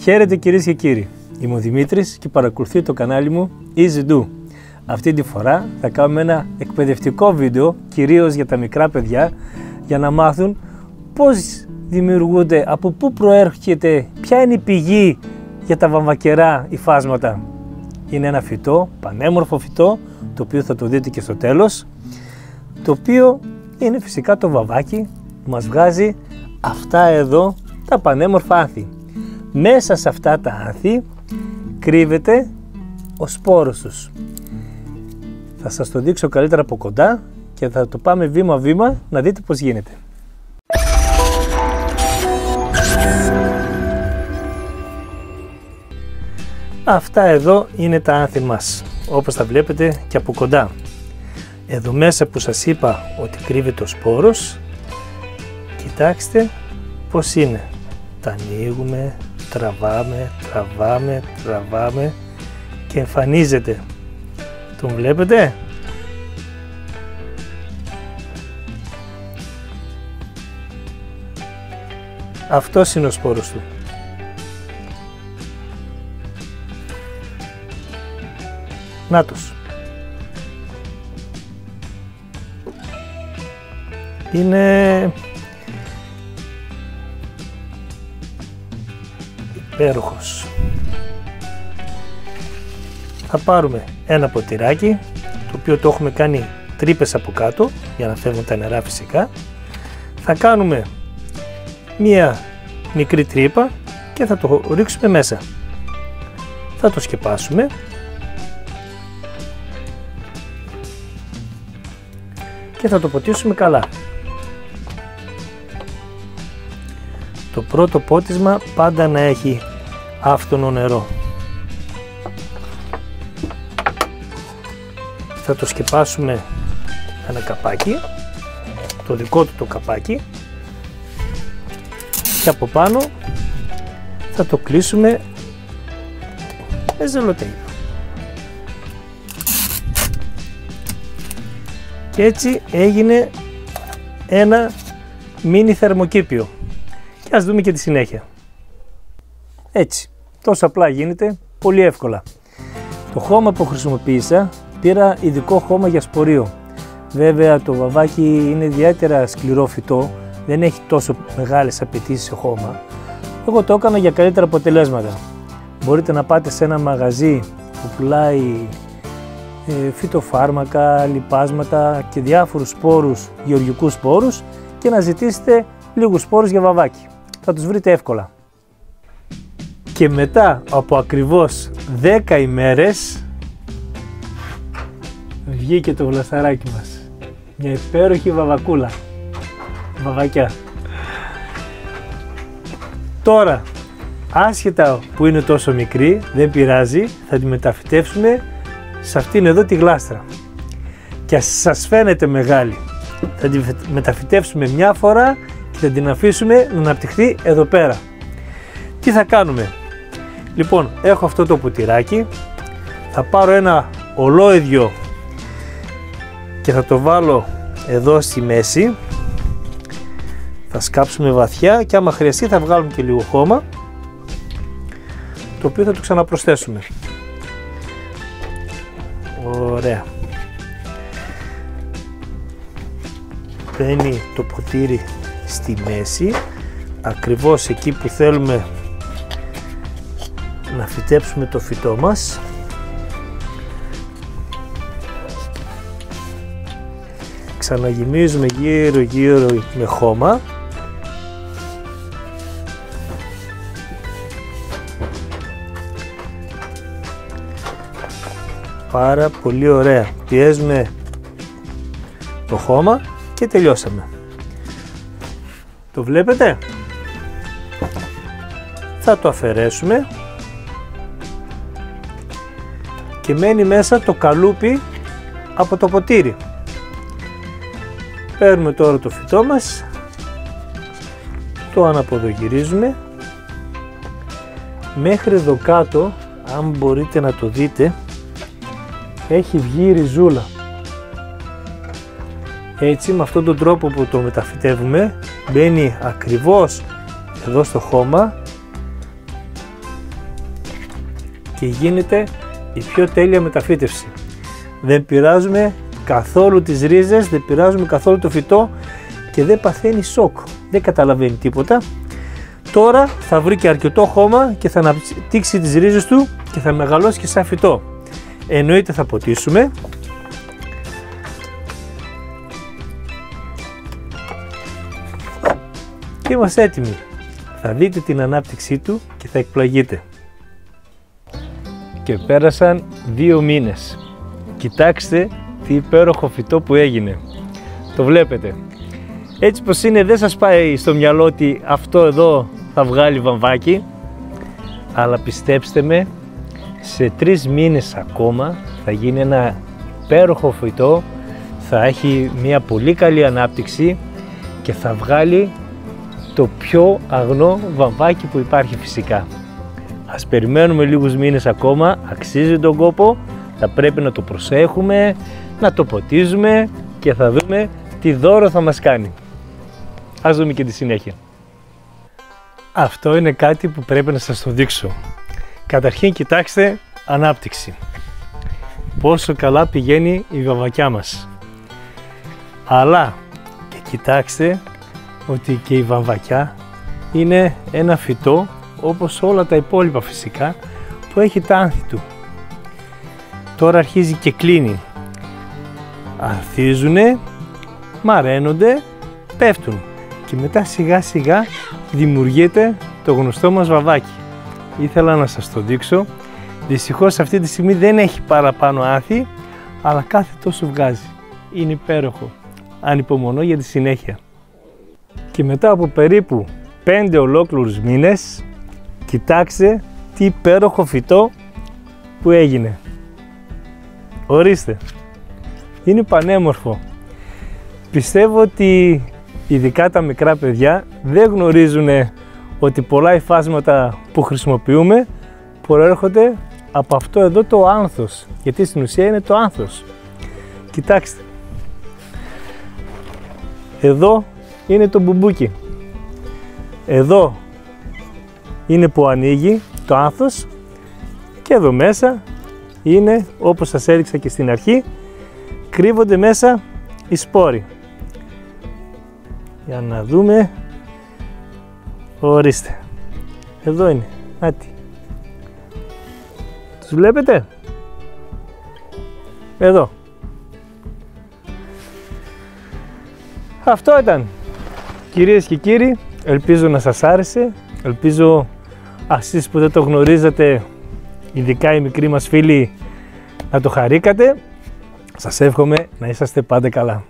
Χαίρετε κυρίες και κύριοι, είμαι ο Δημήτρης και παρακολουθεί το κανάλι μου Easy Do. Αυτή τη φορά θα κάνουμε ένα εκπαιδευτικό βίντεο, κυρίως για τα μικρά παιδιά, για να μάθουν πώς δημιουργούνται, από πού προέρχεται, ποια είναι η πηγή για τα βαμβακερά υφάσματα. Είναι ένα φυτό, πανέμορφο φυτό, το οποίο θα το δείτε και στο τέλος, το οποίο είναι φυσικά το βαβάκι που μας βγάζει αυτά εδώ τα πανέμορφα άνθη. Μέσα σε αυτά τα άνθη κρύβεται ο σπόρος τους. Θα σας το δείξω καλύτερα από κοντά και θα το πάμε βήμα-βήμα να δείτε πώς γίνεται. Αυτά εδώ είναι τα άνθη μας, όπως τα βλέπετε και από κοντά. Εδώ μέσα που σας είπα ότι κρύβεται ο σπόρος, κοιτάξτε πώς είναι. Τα ανοίγουμε, τραβάμε και εμφανίζεται. Τον βλέπετε? Αυτός είναι ο σπόρος του. Νάτος. Είναι υπέροχος. Θα πάρουμε ένα ποτηράκι, το οποίο το έχουμε κάνει τρύπες από κάτω για να φεύγουν τα νερά φυσικά. Θα κάνουμε μία μικρή τρύπα και θα το ρίξουμε μέσα. Θα το σκεπάσουμε. Και θα το ποτίσουμε καλά. Το πρώτο πότισμα πάντα να έχει άφθονο νερό. Θα το σκεπάσουμε ένα καπάκι, το δικό του το καπάκι, και από πάνω θα το κλείσουμε με ζελοτέιπ. Και έτσι έγινε ένα μίνι θερμοκήπιο. Και ας δούμε και τη συνέχεια. Έτσι, τόσο απλά γίνεται, πολύ εύκολα. Το χώμα που χρησιμοποίησα, πήρα ειδικό χώμα για σπορείο. Βέβαια το βαβάκι είναι ιδιαίτερα σκληρό φυτό, δεν έχει τόσο μεγάλες απαιτήσεις σε χώμα. Εγώ το έκανα για καλύτερα αποτελέσματα. Μπορείτε να πάτε σε ένα μαγαζί που πουλάει φυτοφάρμακα, λιπάσματα και διάφορους σπόρους, γεωργικούς σπόρους, και να ζητήσετε λίγους σπόρους για βαβάκι. Θα τους βρείτε εύκολα. Και μετά από ακριβώς 10 ημέρες βγήκε το βλασταράκι μας. Μια υπέροχη βαβακούλα. Βαβακιά. Τώρα, άσχετα που είναι τόσο μικρή, δεν πειράζει, θα τη μεταφυτεύσουμε σε αυτήν εδώ τη γλάστρα. Και ας σας φαίνεται μεγάλη, θα τη μεταφυτεύσουμε μια φορά και θα την αφήσουμε να αναπτυχθεί εδώ πέρα. Τι θα κάνουμε? Λοιπόν, έχω αυτό το ποτηράκι, θα πάρω ένα ολόιδιο και θα το βάλω εδώ στη μέση, θα σκάψουμε βαθιά και άμα χρειαστεί θα βγάλουμε και λίγο χώμα, το οποίο θα το ξαναπροσθέσουμε. Ωραία. Μπαίνει το ποτήρι στη μέση, ακριβώς εκεί που θέλουμε να φυτέψουμε το φυτό μας. Ξαναγεμίζουμε γύρω με χώμα. Πάρα πολύ ωραία. Πιέζουμε το χώμα και τελειώσαμε. Το βλέπετε? Θα το αφαιρέσουμε και μένει μέσα το καλούπι από το ποτήρι. Παίρνουμε τώρα το φυτό μας, το αναποδογυρίζουμε μέχρι εδώ κάτω. Αν μπορείτε να το δείτε, έχει βγει η ριζούλα. Έτσι, με αυτόν τον τρόπο που το μεταφυτεύουμε, μπαίνει ακριβώς εδώ στο χώμα και γίνεται η πιο τέλεια μεταφύτευση. Δεν πειράζουμε καθόλου τις ρίζες, δεν πειράζουμε καθόλου το φυτό και δεν παθαίνει σοκ, δεν καταλαβαίνει τίποτα. Τώρα θα βρει και αρκετό χώμα και θα αναπτύξει τις ρίζες του και θα μεγαλώσει και σαν φυτό. Εννοείται θα ποτίσουμε. Και είμαστε έτοιμοι. Θα δείτε την ανάπτυξή του και θα εκπλαγείτε. Και πέρασαν 2 μήνες. Κοιτάξτε τι υπέροχο φυτό που έγινε. Το βλέπετε. Έτσι πως είναι, δεν σας πάει στο μυαλό ότι αυτό εδώ θα βγάλει βαμβάκι, αλλά πιστέψτε με, σε 3 μήνες ακόμα θα γίνει ένα υπέροχο φυτό, θα έχει μια πολύ καλή ανάπτυξη και θα βγάλει το πιο αγνό βαμβάκι που υπάρχει φυσικά. Ας περιμένουμε λίγους μήνες ακόμα, αξίζει τον κόπο, θα πρέπει να το προσέχουμε, να το ποτίζουμε και θα δούμε τι δώρο θα μας κάνει. Ας δούμε και τη συνέχεια. Αυτό είναι κάτι που πρέπει να σας το δείξω. Καταρχήν κοιτάξτε ανάπτυξη. Πόσο καλά πηγαίνει η βαμβακιά μας. Αλλά και κοιτάξτε ότι και η βαμβακιά είναι ένα φυτό όπως όλα τα υπόλοιπα φυσικά που έχει τα άνθη του. Τώρα αρχίζει και κλείνει. Ανθίζουνε, μαραίνονται, πέφτουν και μετά σιγά σιγά δημιουργείται το γνωστό μας βαμβάκι. Ήθελα να σας το δείξω. Δυστυχώς αυτή τη στιγμή δεν έχει παραπάνω άνθη, αλλά κάθε τόσο βγάζει. Είναι υπέροχο. Ανυπομονώ για τη συνέχεια. Και μετά από περίπου 5 ολόκληρους μήνες, κοιτάξτε τι υπέροχο φυτό που έγινε. Ορίστε. Είναι πανέμορφο. Πιστεύω ότι ειδικά τα μικρά παιδιά δεν γνωρίζουν ότι πολλά υφάσματα που χρησιμοποιούμε προέρχονται από αυτό εδώ το άνθος, γιατί στην ουσία είναι το άνθος. Κοιτάξτε. Εδώ είναι το μπουμπούκι. Εδώ είναι που ανοίγει το άνθος και εδώ μέσα είναι, όπως σας έδειξα και στην αρχή, κρύβονται μέσα οι σπόροι. Για να δούμε. Ορίστε. Εδώ είναι. Άτι. Τους βλέπετε? Εδώ. Αυτό ήταν. Κυρίες και κύριοι, ελπίζω να σας άρεσε. Ελπίζω εσείς που δεν το γνωρίζετε, ειδικά οι μικροί μας φίλοι, να το χαρήκατε. Σας εύχομαι να είσαστε πάντα καλά.